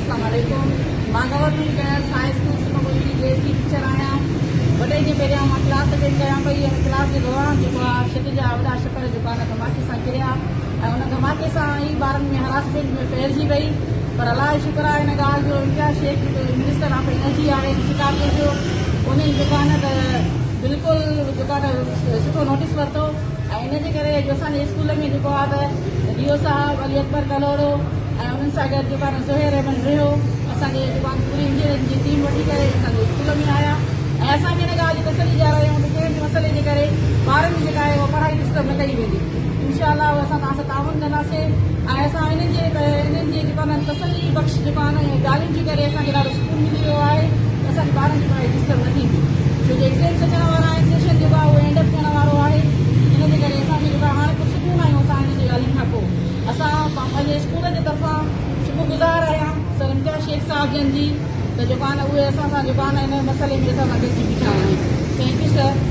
अस्सलामुअलैकुम। मां government girls high school Sukhampuri JC teacher आहियां। वॾे जे पहिरियां मां क्लास अटेंड कयां पई ऐं क्लास जे दौरान जेको आहे छित जा वॾा शकर जेको आहे धमाके सां किरिया ऐं उन धमाके सां ई ॿारनि में हरासमेंट में फैलिजी वई। पर अलाह जो शुक्र आहे इन ॻाल्हि जो इम्तियाज़ शेख मिनिस्टर ऑफ एनर्जी आहे शिकारपुर जो, उन्हनि जेको आहे न त बिल्कुलु जेको आहे न सुठो नोटिस वरितो ऐं इनजे करे असांजे स्कूल में जेको आहे त DO साहब अली अकबर कलोरो ऐं उन्हनि सां गॾु जेको आहे ज़ुहैर अहमद रहियो असांजे जेको आहे पूरी इंजीनियरिंग जी टीम वठी करे असांजे स्कूल में आया ऐं असांखे हिन ॻाल्हि जी तसली ॾियारायूं आहियूं त कंहिं बि मसइले जे करे ॿारनि जी जेका आहे उहा पढ़ाई डिस्टर्ब न कई वेंदी। इंशाअल्लाह असां तव्हां सां ताउन कंदासीं ऐं असां इन्हनि जी जेको आहे तसली बख़्श जेको आहे न ॻाल्हियुनि जे करे असांखे ॾाढो सुकून मिली वियो आहे त असांजे ॿारनि जी पढ़ाई डिस्टर्ब न थींदी। छो जो एग्ज़ाम्स अचण वारा आहिनि, सेशन जेको आहे उहो एंड अप थियण वारो आहे। इन जे करे असांखे जेको आहे हाणे पुरसकून आहियूं असां हिन जी ॻाल्हियुनि खां पोइ। असां पंहिंजे स्कूल जे तरफ़ां शुक्रगुज़ार आहियां सर इम्तियाज़ शेख साहब जन जी त जेको आहे न उहे असां सां जेको आहे न हिन मसइले में असां सां गॾिजी बीठा आहिनि। Thank U sir.